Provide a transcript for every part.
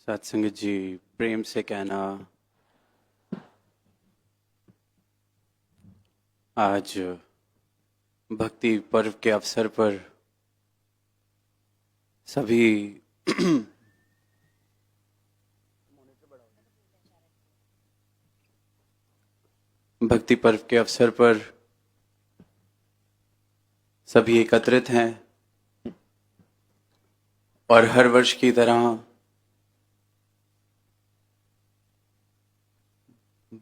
सत्संग जी, प्रेम से कहना, आज भक्ति पर्व के अवसर पर सभी भक्ति पर्व के अवसर पर सभी एकत्रित हैं और हर वर्ष की तरह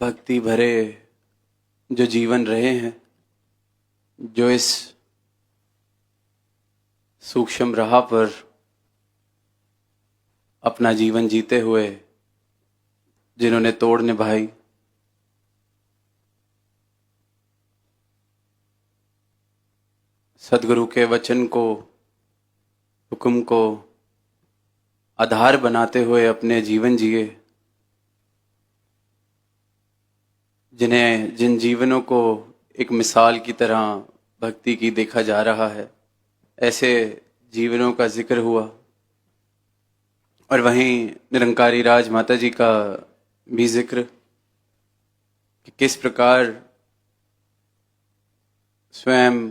भक्ति भरे जो जीवन रहे हैं, जो इस सूक्ष्म राह पर अपना जीवन जीते हुए जिन्होंने तोड़ निभाई, सदगुरु के वचन को, हुक्म को आधार बनाते हुए अपने जीवन जिए, जिन जीवनों को एक मिसाल की तरह भक्ति की देखा जा रहा है, ऐसे जीवनों का जिक्र हुआ। और वहीं निरंकारी राज माता जी का भी जिक्र कि किस प्रकार स्वयं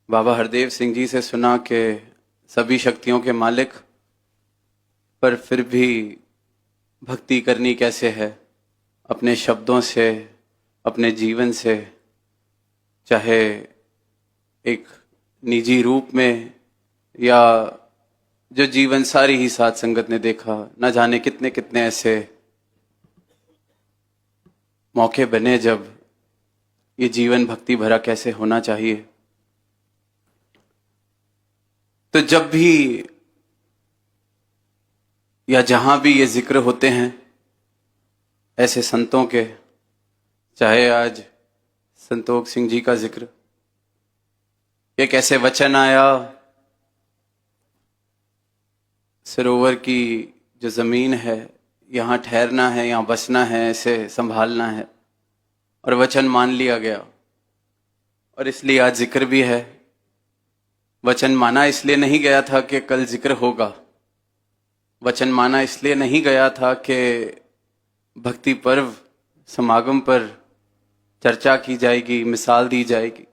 बाबा हरदेव सिंह जी से सुना कि सभी शक्तियों के मालिक, पर फिर भी भक्ति करनी कैसे है, अपने शब्दों से, अपने जीवन से, चाहे एक निजी रूप में या जो जीवन सारी ही साथ संगत ने देखा, न जाने कितने कितने ऐसे मौके बने जब ये जीवन भक्ति भरा कैसे होना चाहिए। तो जब भी या जहां भी ये जिक्र होते हैं ऐसे संतों के, चाहे आज संतोख सिंह जी का जिक्र, एक ऐसे वचन आया, सरोवर की जो जमीन है यहाँ ठहरना है, यहाँ बसना है, ऐसे संभालना है, और वचन मान लिया गया। और इसलिए आज जिक्र भी है। वचन माना इसलिए नहीं गया था कि कल जिक्र होगा, वचन माना इसलिए नहीं गया था कि भक्ति पर्व समागम पर चर्चा की जाएगी, मिसाल दी जाएगी।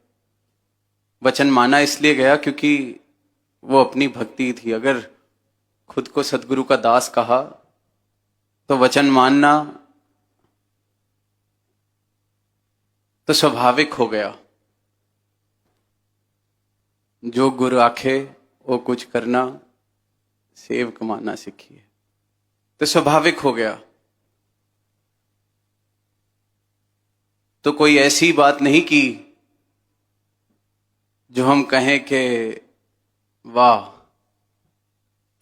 वचन माना इसलिए गया क्योंकि वो अपनी भक्ति थी। अगर खुद को सदगुरु का दास कहा तो वचन मानना तो स्वाभाविक हो गया। जो गुरु आखे वो कुछ करना, सेव कमाना सीखिए, तो स्वाभाविक हो गया। तो कोई ऐसी बात नहीं की जो हम कहें कि वाह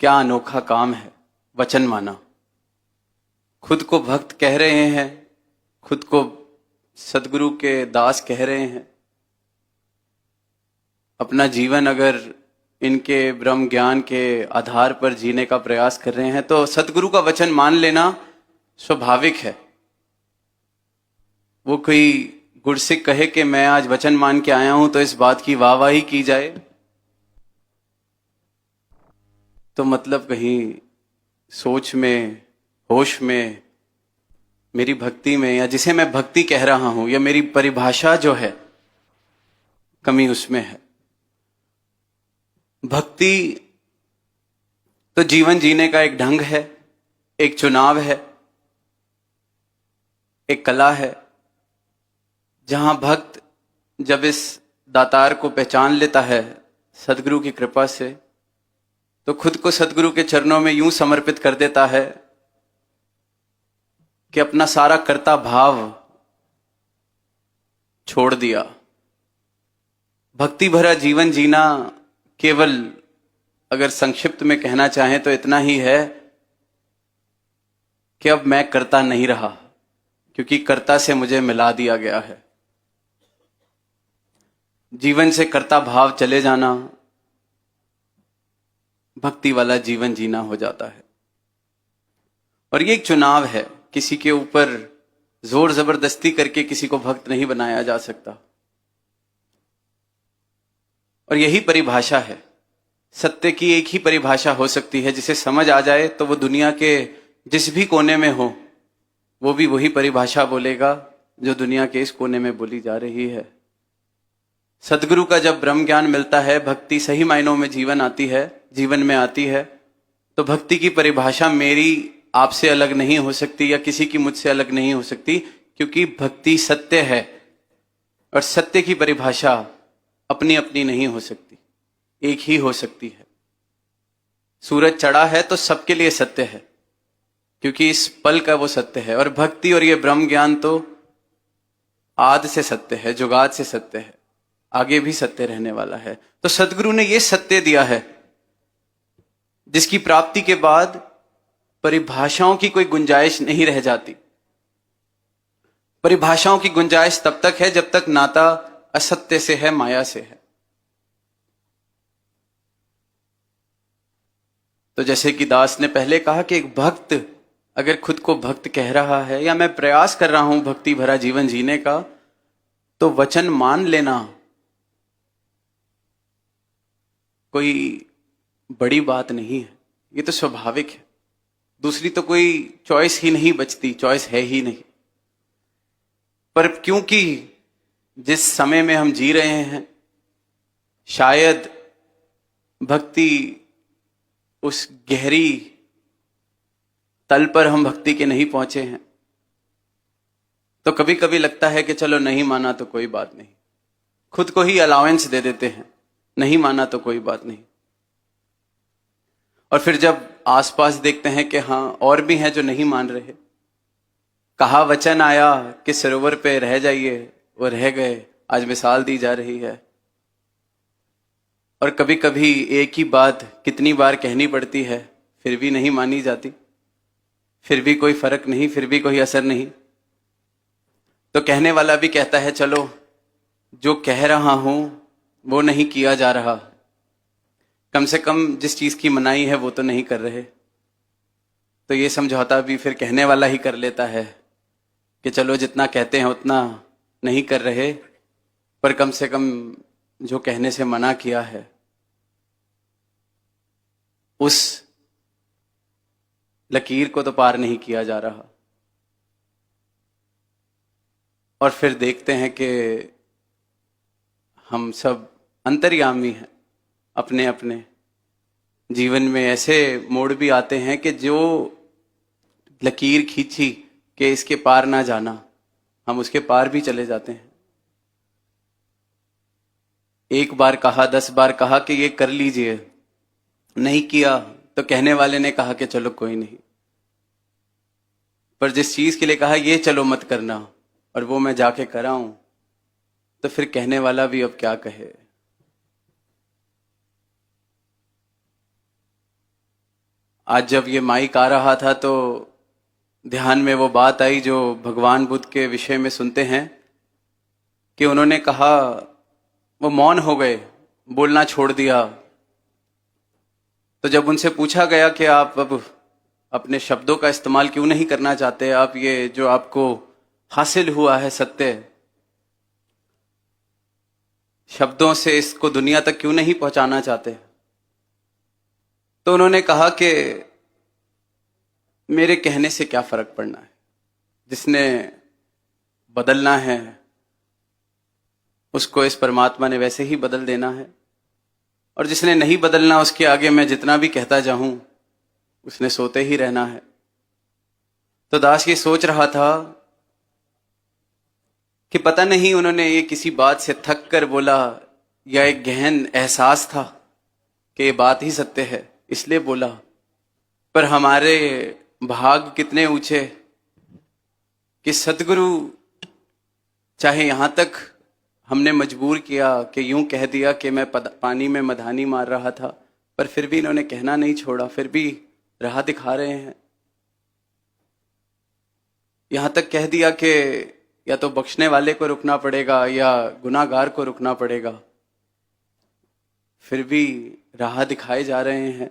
क्या अनोखा काम है। वचन माना, खुद को भक्त कह रहे हैं, खुद को सदगुरु के दास कह रहे हैं, अपना जीवन अगर इनके ब्रह्म ज्ञान के आधार पर जीने का प्रयास कर रहे हैं, तो सदगुरु का वचन मान लेना स्वाभाविक है। वो कोई गुरसिक कहे कि मैं आज वचन मान के आया हूं तो इस बात की वाहवाही की जाए, तो मतलब कहीं सोच में, होश में, मेरी भक्ति में, या जिसे मैं भक्ति कह रहा हूं, या मेरी परिभाषा जो है, कमी उसमें है। भक्ति तो जीवन जीने का एक ढंग है, एक चुनाव है, एक कला है, जहां भक्त जब इस दातार को पहचान लेता है सदगुरु की कृपा से, तो खुद को सदगुरु के चरणों में यूं समर्पित कर देता है कि अपना सारा कर्ता भाव छोड़ दिया। भक्ति भरा जीवन जीना केवल, अगर संक्षिप्त में कहना चाहें तो इतना ही है कि अब मैं कर्ता नहीं रहा, क्योंकि कर्ता से मुझे मिला दिया गया है। जीवन से कर्ता भाव चले जाना भक्ति वाला जीवन जीना हो जाता है। और ये एक चुनाव है, किसी के ऊपर जोर जबरदस्ती करके किसी को भक्त नहीं बनाया जा सकता। और यही परिभाषा है सत्य की एक ही परिभाषा हो सकती है, जिसे समझ आ जाए तो वो दुनिया के जिस भी कोने में हो वो भी वही परिभाषा बोलेगा जो दुनिया के इस कोने में बोली जा रही है। सदगुरु का जब ब्रह्म ज्ञान मिलता है, भक्ति सही मायनों में जीवन में आती है, तो भक्ति की परिभाषा मेरी आपसे अलग नहीं हो सकती या किसी की मुझसे अलग नहीं हो सकती, क्योंकि भक्ति सत्य है और सत्य की परिभाषा अपनी अपनी नहीं हो सकती, एक ही हो सकती है। सूरज चढ़ा है तो सबके लिए सत्य है, क्योंकि इस पल का वो सत्य है। और भक्ति और ये ब्रह्म ज्ञान तो आदि से सत्य है, जुगाद से सत्य है, आगे भी सत्य रहने वाला है। तो सदगुरु ने ये सत्य दिया है जिसकी प्राप्ति के बाद परिभाषाओं की कोई गुंजाइश नहीं रह जाती। परिभाषाओं की गुंजाइश तब तक है जब तक नाता असत्य से है, माया से है। तो जैसे कि दास ने पहले कहा कि एक भक्त अगर खुद को भक्त कह रहा है या मैं प्रयास कर रहा हूं भक्ति भरा जीवन जीने का, तो वचन मान लेना कोई बड़ी बात नहीं है, ये तो स्वाभाविक है। दूसरी तो कोई चॉइस ही नहीं बचती, चॉइस है ही नहीं। पर क्योंकि जिस समय में हम जी रहे हैं, शायद भक्ति उस गहरी तल पर हम भक्ति के नहीं पहुंचे हैं, तो कभी कभी लगता है कि चलो नहीं माना तो कोई बात नहीं, खुद को ही अलाउंस दे देते हैं, नहीं माना तो कोई बात नहीं। और फिर जब आसपास देखते हैं कि हाँ और भी हैं जो नहीं मान रहे, कहा वचन आया कि सरोवर पे रह जाइए, वो रह गए, आज मिसाल दी जा रही है। और कभी कभी एक ही बात कितनी बार कहनी पड़ती है, फिर भी नहीं मानी जाती, फिर भी कोई फर्क नहीं, फिर भी कोई असर नहीं। तो कहने वाला भी कहता है चलो जो कह रहा हूं वो नहीं किया जा रहा, कम से कम जिस चीज की मनाही है वो तो नहीं कर रहे। तो ये समझौता भी फिर कहने वाला ही कर लेता है कि चलो जितना कहते हैं उतना नहीं कर रहे, पर कम से कम जो कहने से मना किया है उस लकीर को तो पार नहीं किया जा रहा। और फिर देखते हैं कि हम सब अंतर्यामी हैं, अपने अपने जीवन में ऐसे मोड़ भी आते हैं कि जो लकीर खींची कि इसके पार ना जाना, हम उसके पार भी चले जाते हैं। एक बार कहा, 10 बार कहा कि ये कर लीजिए, नहीं किया तो कहने वाले ने कहा कि चलो कोई नहीं। पर जिस चीज के लिए कहा ये चलो मत करना और वो मैं जाके कराऊं, तो फिर कहने वाला भी अब क्या कहे। आज जब ये माइक आ रहा था तो ध्यान में वो बात आई जो भगवान बुद्ध के विषय में सुनते हैं कि उन्होंने कहा, वो मौन हो गए, बोलना छोड़ दिया। तो जब उनसे पूछा गया कि आप अब अपने शब्दों का इस्तेमाल क्यों नहीं करना चाहते, आप ये जो आपको हासिल हुआ है सत्य, शब्दों से इसको दुनिया तक क्यों नहीं पहुंचाना चाहते, तो उन्होंने कहा कि मेरे कहने से क्या फर्क पड़ना है, जिसने बदलना है उसको इस परमात्मा ने वैसे ही बदल देना है, और जिसने नहीं बदलना उसके आगे मैं जितना भी कहता जाऊं उसने सोते ही रहना है। तो दास ये सोच रहा था कि पता नहीं उन्होंने ये किसी बात से थक कर बोला या एक गहन एहसास था कि ये बात ही सत्य है इसलिए बोला। पर हमारे भाग कितने ऊंचे कि सतगुरु चाहे यहां तक हमने मजबूर किया कि यूं कह दिया कि मैं पानी में मधानी मार रहा था, पर फिर भी इन्होंने कहना नहीं छोड़ा, फिर भी राह दिखा रहे हैं। यहां तक कह दिया कि या तो बख्शने वाले को रुकना पड़ेगा या गुनाहगार को रुकना पड़ेगा, फिर भी राह दिखाए जा रहे हैं।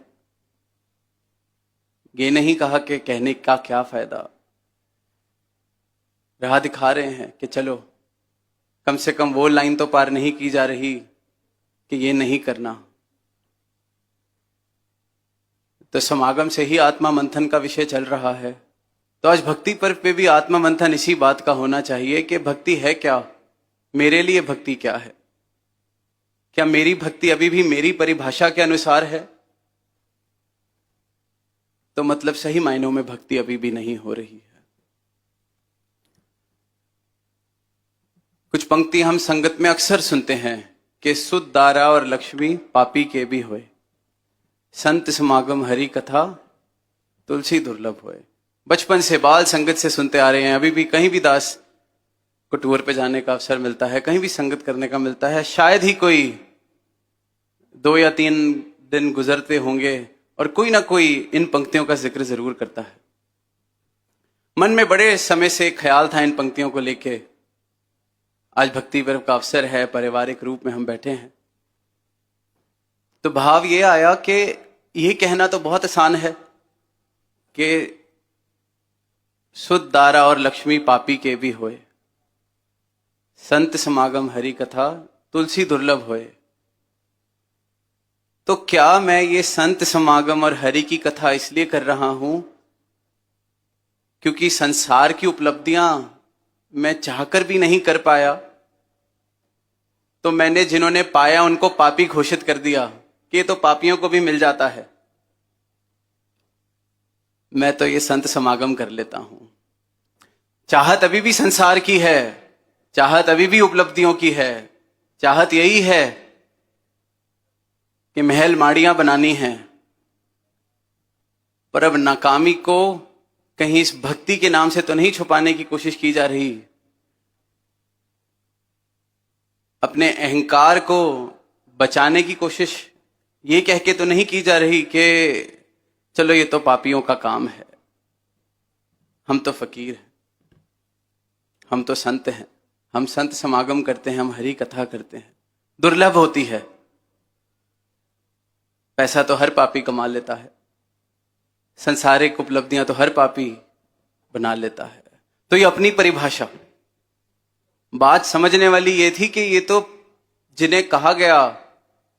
ये नहीं कहा कि कहने का क्या फायदा, राह दिखा रहे हैं कि चलो कम से कम वो लाइन तो पार नहीं की जा रही कि ये नहीं करना। तो समागम से ही आत्मा मंथन का विषय चल रहा है, तो आज भक्ति पर्व पे भी आत्मा मंथन इसी बात का होना चाहिए कि भक्ति है क्या, मेरे लिए भक्ति क्या है। क्या मेरी भक्ति अभी भी मेरी परिभाषा के अनुसार है? तो मतलब सही मायनों में भक्ति अभी भी नहीं हो रही है। कुछ पंक्ति हम संगत में अक्सर सुनते हैं कि सुध दारा और लक्ष्मी पापी के भी होए, संत समागम हरि कथा तुलसी दुर्लभ होए। बचपन से बाल संगत से सुनते आ रहे हैं। अभी भी कहीं भी दास को टूर पे जाने का अवसर मिलता है, कहीं भी संगत करने का मिलता है, शायद ही कोई 2 या 3 दिन गुजरते होंगे और कोई ना कोई इन पंक्तियों का जिक्र जरूर करता है। मन में बड़े समय से ख्याल था इन पंक्तियों को लेके। आज भक्ति पर्व का अवसर है, पारिवारिक रूप में हम बैठे हैं, तो भाव ये आया कि ये कहना तो बहुत आसान है कि सुध दारा और लक्ष्मी पापी के भी होए, संत समागम हरि कथा तुलसी दुर्लभ होए। तो क्या मैं ये संत समागम और हरि की कथा इसलिए कर रहा हूं क्योंकि संसार की उपलब्धियां मैं चाहकर भी नहीं कर पाया, तो मैंने जिन्होंने पाया उनको पापी घोषित कर दिया कि ये तो पापियों को भी मिल जाता है, मैं तो ये संत समागम कर लेता हूं। चाहत अभी भी संसार की है, चाहत अभी भी उपलब्धियों की है, चाहत यही है कि महल माड़ियां बनानी है, पर अब नाकामी को कहीं इस भक्ति के नाम से तो नहीं छुपाने की कोशिश की जा रही, अपने अहंकार को बचाने की कोशिश ये कह के तो नहीं की जा रही कि चलो ये तो पापियों का काम है, हम तो फकीर हैं, हम तो संत हैं, हम संत समागम करते हैं, हम हरि कथा करते हैं। दुर्लभ होती है, पैसा तो हर पापी कमा लेता है, संसारिक उपलब्धियां तो हर पापी बना लेता है। तो ये अपनी परिभाषा। बात समझने वाली ये थी कि ये तो जिन्हें कहा गया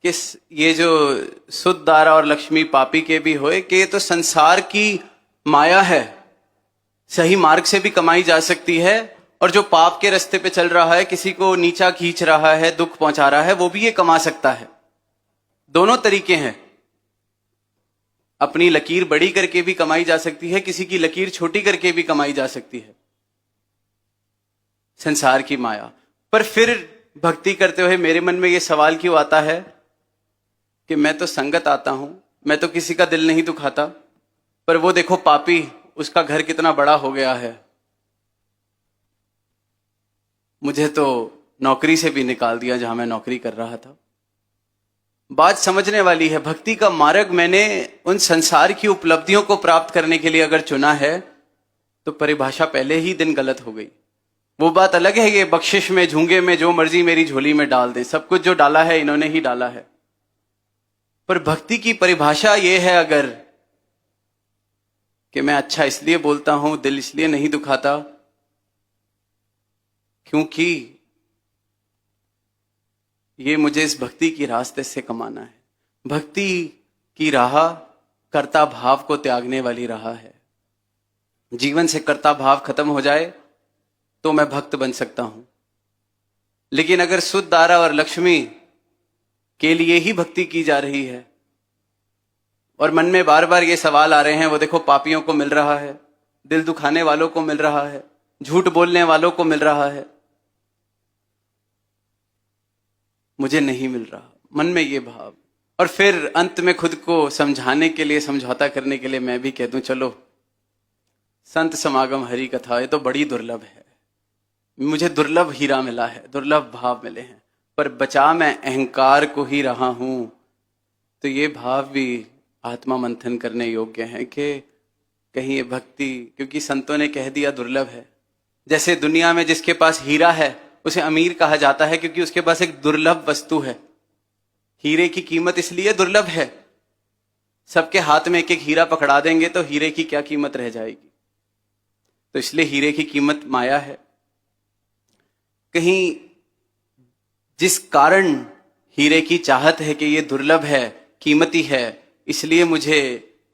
कि ये जो सुध दारा और लक्ष्मी पापी के भी होए, कि ये तो संसार की माया है, सही मार्ग से भी कमाई जा सकती है, और जो पाप के रास्ते पे चल रहा है, किसी को नीचा खींच रहा है, दुख पहुंचा रहा है, वो भी ये कमा सकता है। दोनों तरीके हैं। अपनी लकीर बड़ी करके भी कमाई जा सकती है, किसी की लकीर छोटी करके भी कमाई जा सकती है, संसार की माया। पर फिर भक्ति करते हुए मेरे मन में यह सवाल क्यों आता है कि मैं तो संगत आता हूं, मैं तो किसी का दिल नहीं दुखाता, पर वो देखो पापी, उसका घर कितना बड़ा हो गया है, मुझे तो नौकरी से भी निकाल दिया जहां मैं नौकरी कर रहा था। बात समझने वाली है। भक्ति का मार्ग मैंने उन संसार की उपलब्धियों को प्राप्त करने के लिए अगर चुना है, तो परिभाषा पहले ही दिन गलत हो गई। वो बात अलग है, ये बख्शिश में, झूंगे में जो मर्जी मेरी झोली में डाल दे, सब कुछ जो डाला है इन्होंने ही डाला है। पर भक्ति की परिभाषा ये है अगर कि मैं अच्छा इसलिए बोलता हूं, दिल इसलिए नहीं दुखाता क्योंकि ये मुझे इस भक्ति की रास्ते से कमाना है। भक्ति की राह कर्ता भाव को त्यागने वाली राह है। जीवन से कर्ता भाव खत्म हो जाए तो मैं भक्त बन सकता हूं, लेकिन अगर सुध दारा और लक्ष्मी के लिए ही भक्ति की जा रही है और मन में बार बार ये सवाल आ रहे हैं, वो देखो पापियों को मिल रहा है, दिल दुखाने वालों को मिल रहा है, झूठ बोलने वालों को मिल रहा है, मुझे नहीं मिल रहा, मन में ये भाव। और फिर अंत में खुद को समझाने के लिए, समझौता करने के लिए मैं भी कह दूं चलो संत समागम हरि कथा, ये तो बड़ी दुर्लभ है, मुझे दुर्लभ हीरा मिला है, दुर्लभ भाव मिले हैं, पर बचा मैं अहंकार को ही रहा हूं। तो ये भाव भी आत्मा मंथन करने योग्य है कि कहीं ये भक्ति, क्योंकि संतों ने कह दिया दुर्लभ है। जैसे दुनिया में जिसके पास हीरा है उसे अमीर कहा जाता है क्योंकि उसके पास एक दुर्लभ वस्तु है। हीरे की कीमत इसलिए दुर्लभ है, सबके हाथ में एक एक हीरा पकड़ा देंगे तो हीरे की क्या कीमत रह जाएगी, तो इसलिए हीरे की कीमत माया है। कहीं जिस कारण हीरे की चाहत है कि ये दुर्लभ है, कीमती है, इसलिए मुझे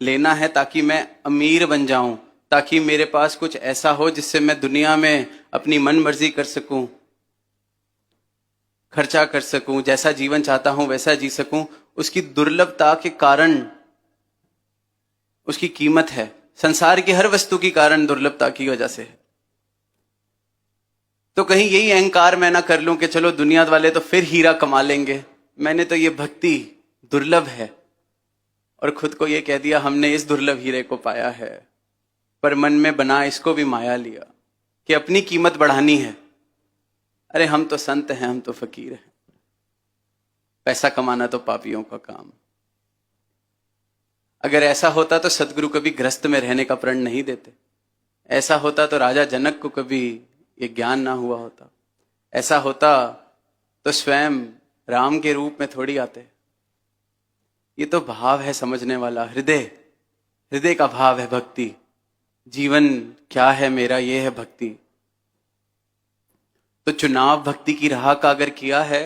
लेना है ताकि मैं अमीर बन जाऊं, ताकि मेरे पास कुछ ऐसा हो जिससे मैं दुनिया में अपनी मन मर्जी कर सकूं, खर्चा कर सकूं, जैसा जीवन चाहता हूं वैसा जी सकूं, उसकी दुर्लभता के कारण उसकी कीमत है। संसार की हर वस्तु की कारण दुर्लभता की वजह से है। तो कहीं यही अहंकार मैं ना कर लूं कि चलो दुनिया वाले तो फिर हीरा कमा लेंगे, मैंने तो ये भक्ति दुर्लभ है, और खुद को ये कह दिया हमने इस दुर्लभ हीरे को पाया है, पर मन में बना इसको भी माया लिया कि अपनी कीमत बढ़ानी है। अरे हम तो संत हैं, हम तो फकीर हैं, पैसा कमाना तो पापियों का काम। अगर ऐसा होता तो सदगुरु कभी गृहस्थ में रहने का प्रण नहीं देते। ऐसा होता तो राजा जनक को कभी ये ज्ञान ना हुआ होता। ऐसा होता तो स्वयं राम के रूप में थोड़ी आते। ये तो भाव है समझने वाला, हृदय का भाव है भक्ति। जीवन क्या है मेरा, ये है भक्ति। तो चुनाव भक्ति की राह का अगर किया है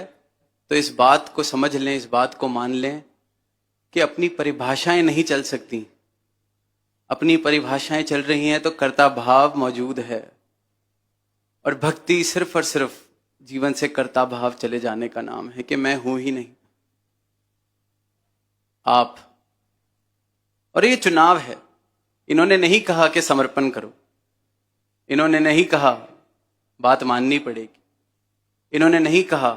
तो इस बात को समझ लें, इस बात को मान लें कि अपनी परिभाषाएं नहीं चल सकती। अपनी परिभाषाएं चल रही हैं तो कर्ता भाव मौजूद है, और भक्ति सिर्फ और सिर्फ जीवन से कर्ता भाव चले जाने का नाम है कि मैं हूं ही नहीं, आप। और ये चुनाव है। इन्होंने नहीं कहा कि समर्पण करो, इन्होंने नहीं कहा बात माननी पड़ेगी, इन्होंने नहीं कहा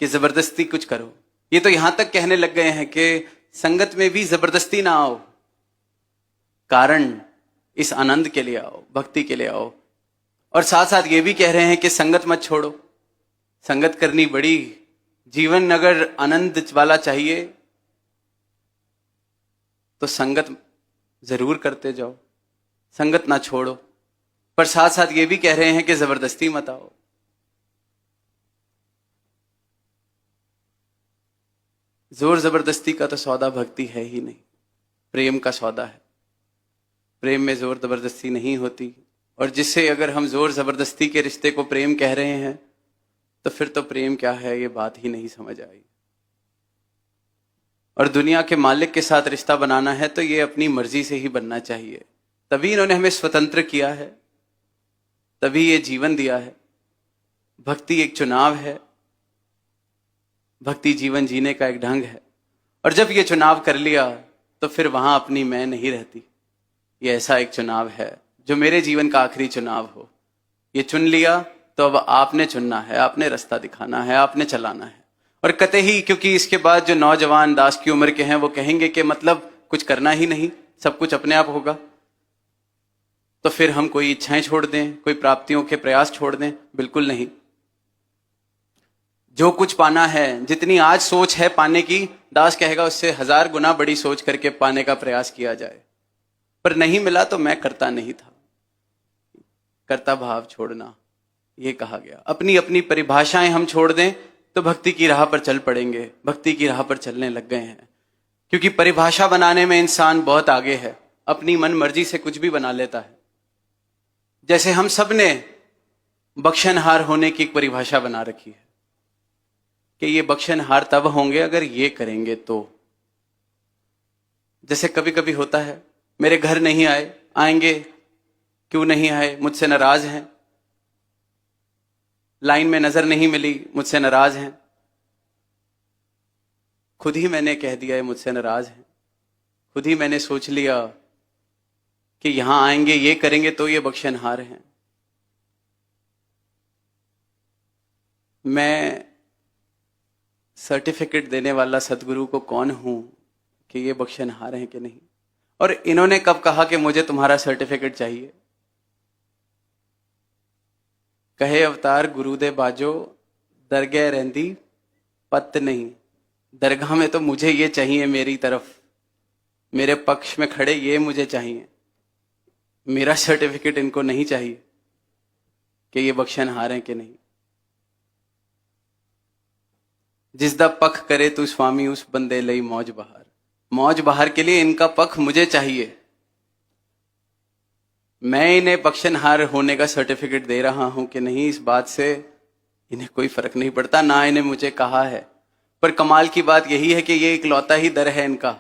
कि जबरदस्ती कुछ करो। ये तो यहां तक कहने लग गए हैं कि संगत में भी जबरदस्ती ना आओ, कारण इस आनंद के लिए आओ, भक्ति के लिए आओ। और साथ साथ ये भी कह रहे हैं कि संगत मत छोड़ो, संगत करनी बड़ी। जीवन अगर आनंद वाला चाहिए तो संगत जरूर करते जाओ, संगत ना छोड़ो। पर साथ साथ ये भी कह रहे हैं कि जबरदस्ती मत आओ। जोर जबरदस्ती का तो सौदा भक्ति है ही नहीं, प्रेम का सौदा है। प्रेम में जोर जबरदस्ती नहीं होती। और जिससे अगर हम जोर जबरदस्ती के रिश्ते को प्रेम कह रहे हैं तो फिर तो प्रेम क्या है ये बात ही नहीं समझ आई। और दुनिया के मालिक के साथ रिश्ता बनाना है तो ये अपनी मर्जी से ही बनना चाहिए। तभी इन्होंने हमें स्वतंत्र किया है, तभी ये जीवन दिया है। भक्ति एक चुनाव है, भक्ति जीवन जीने का एक ढंग है। और जब ये चुनाव कर लिया तो फिर वहां अपनी मैं नहीं रहती। ये ऐसा एक चुनाव है जो मेरे जीवन का आखिरी चुनाव हो। ये चुन लिया तो अब आपने चुनना है, आपने रास्ता दिखाना है, आपने चलाना है। और कतई, क्योंकि इसके बाद जो नौजवान दास की उम्र के हैं वो कहेंगे कि मतलब कुछ करना ही नहीं, सब कुछ अपने आप होगा, तो फिर हम कोई इच्छाएं छोड़ दें, कोई प्राप्तियों के प्रयास छोड़ दें? बिल्कुल नहीं। जो कुछ पाना है, जितनी आज सोच है पाने की, दास कहेगा उससे 1000 गुना बड़ी सोच करके पाने का प्रयास किया जाए। पर नहीं मिला तो मैं करता नहीं था। कर्ता भाव छोड़ना, ये कहा गया। अपनी अपनी परिभाषाएं हम छोड़ दें तो भक्ति की राह पर चल पड़ेंगे। भक्ति की राह पर चलने लग गए हैं, क्योंकि परिभाषा बनाने में इंसान बहुत आगे है। अपनी मन मर्जी से कुछ भी बना लेता है। जैसे हम सब ने बख्शनहार होने की एक परिभाषा बना रखी है कि ये बख्शनहार तब होंगे अगर ये करेंगे तो। जैसे कभी कभी होता है, मेरे घर नहीं आए, आएंगे, क्यों नहीं आए, मुझसे नाराज हैं। लाइन में नजर नहीं मिली, मुझसे नाराज हैं। खुद ही मैंने कह दिया है मुझसे नाराज हैं। खुद ही मैंने सोच लिया कि यहां आएंगे, ये करेंगे तो ये बख्शनहार हैं। मैं सर्टिफिकेट देने वाला सदगुरु को कौन हूं कि ये बख्शनहार हैं कि नहीं? और इन्होंने कब कहा कि मुझे तुम्हारा सर्टिफिकेट चाहिए? कहे अवतार गुरु दे बाजो, दरगाह रहंदी पत नहीं। दरगाह में तो मुझे ये चाहिए, मेरी तरफ, मेरे पक्ष में खड़े ये मुझे चाहिए। मेरा सर्टिफिकेट इनको नहीं चाहिए कि ये बख्शनहार हैं कि नहीं। जिसदा पख करे तू स्वामी, उस बंदे लई मौज बहार। मौज बहार के लिए इनका पख मुझे चाहिए। मैं इन्हें बख्शनहार होने का सर्टिफिकेट दे रहा हूं कि नहीं, इस बात से इन्हें कोई फर्क नहीं पड़ता, ना इन्हें मुझे कहा है। पर कमाल की बात यही है कि ये इकलौता ही दर है इनका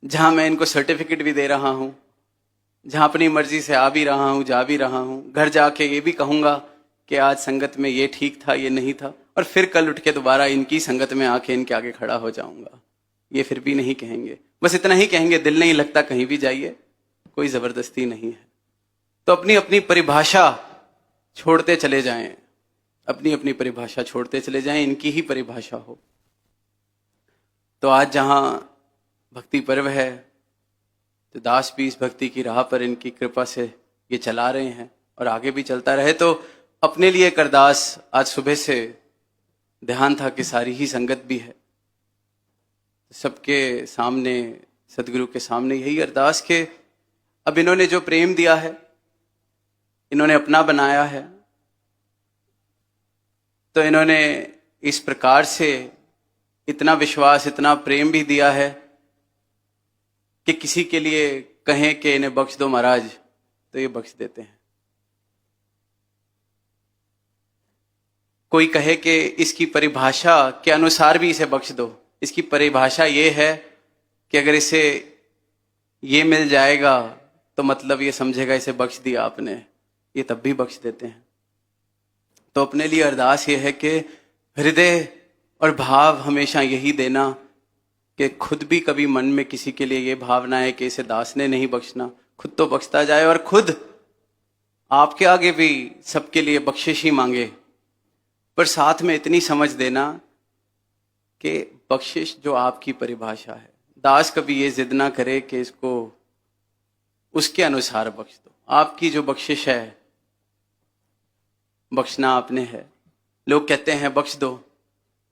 जहां मैं इनको सर्टिफिकेट भी दे रहा हूं, जहां अपनी मर्जी से आ भी रहा हूं, जा भी रहा हूं, घर जाके ये भी कहूंगा कि आज संगत में ये ठीक था, ये नहीं था, और फिर कल उठ के दोबारा इनकी संगत में आके इनके आगे खड़ा हो जाऊंगा, ये फिर भी नहीं कहेंगे। बस इतना ही कहेंगे, दिल नहीं लगता कहीं भी जाइए, कोई जबरदस्ती नहीं है। तो अपनी अपनी परिभाषा छोड़ते चले जाएं, अपनी अपनी परिभाषा छोड़ते चले जाएं, इनकी ही परिभाषा हो। तो आज जहां भक्ति पर्व है, तो दास भी इस भक्ति की राह पर इनकी कृपा से ये चला रहे हैं और आगे भी चलता रहे। तो अपने लिए एक अरदास, आज सुबह से ध्यान था कि सारी ही संगत भी है, सबके सामने, सदगुरु के सामने यही अरदास कि अब इन्होंने जो प्रेम दिया है, इन्होंने अपना बनाया है, तो इन्होंने इस प्रकार से इतना विश्वास, इतना प्रेम भी दिया है कि किसी के लिए कहें कि इन्हें बख्श दो महाराज, तो ये बख्श देते हैं। कोई कहे कि इसकी परिभाषा के अनुसार भी इसे बख्श दो, इसकी परिभाषा ये है कि अगर इसे ये मिल जाएगा तो मतलब ये समझेगा इसे बख्श दिया आपने, ये तब भी बख्श देते हैं। तो अपने लिए अरदास ये है कि हृदय और भाव हमेशा यही देना कि खुद भी कभी मन में किसी के लिए ये भावना है कि इसे दास ने नहीं बख्शना, खुद तो बख्शता जाए और खुद आपके आगे भी सबके लिए बख्शिश ही मांगे, पर साथ में इतनी समझ देना कि बख्शिश जो आपकी परिभाषा है, दास कभी ये जिद ना करे कि इसको उसके अनुसार बख्श दो। आपकी जो बख्शिश है, बख्शना आपने है। लोग कहते हैं बख्श दो,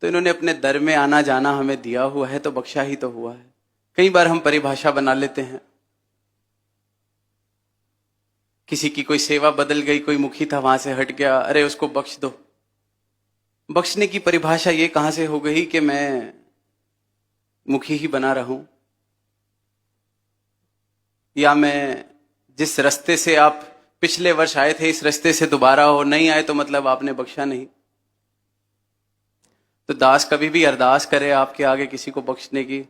तो इन्होंने अपने दर में आना जाना हमें दिया हुआ है, तो बख्शा ही तो हुआ है। कई बार हम परिभाषा बना लेते हैं, किसी की कोई सेवा बदल गई, कोई मुखी था वहां से हट गया, अरे उसको बख्श दो। बख्शने की परिभाषा ये कहां से हो गई कि मैं मुखी ही बना रहूं, या मैं जिस रास्ते से आप पिछले वर्ष आए थे इस रास्ते से दोबारा हो, नहीं आए तो मतलब आपने बख्शा नहीं। तो दास कभी भी अरदास करे आपके आगे किसी को बख्शने की,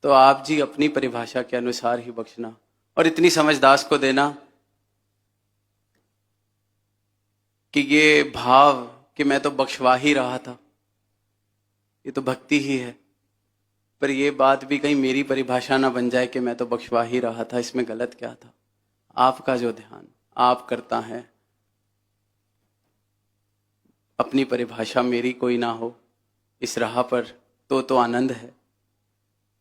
तो आप जी अपनी परिभाषा के अनुसार ही बख्शना, और इतनी समझ दास को देना कि ये भाव कि मैं तो बख्शवा ही रहा था, ये तो भक्ति ही है, पर ये बात भी कहीं मेरी परिभाषा ना बन जाए कि मैं तो बख्शवा ही रहा था, इसमें गलत क्या था। आपका जो ध्यान आप करता है, अपनी परिभाषा मेरी कोई ना हो इस राह पर, तो आनंद है।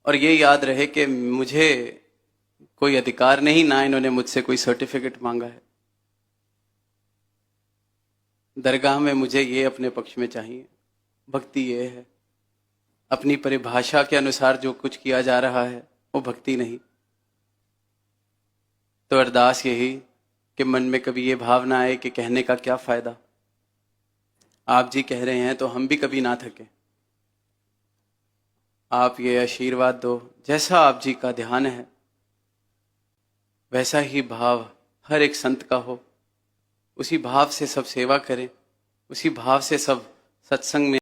और ये याद रहे कि मुझे कोई अधिकार नहीं, ना इन्होंने मुझसे कोई सर्टिफिकेट मांगा है। दरगाह में मुझे ये अपने पक्ष में चाहिए, भक्ति ये है। अपनी परिभाषा के अनुसार जो कुछ किया जा रहा है वो भक्ति नहीं। तो अरदास यही कि मन में कभी ये भावना आए कि कहने का क्या फायदा, आप जी कह रहे हैं तो हम भी कभी ना थके। आप ये आशीर्वाद दो, जैसा आप जी का ध्यान है वैसा ही भाव हर एक संत का हो, उसी भाव से सब सेवा करें, उसी भाव से सब सत्संग में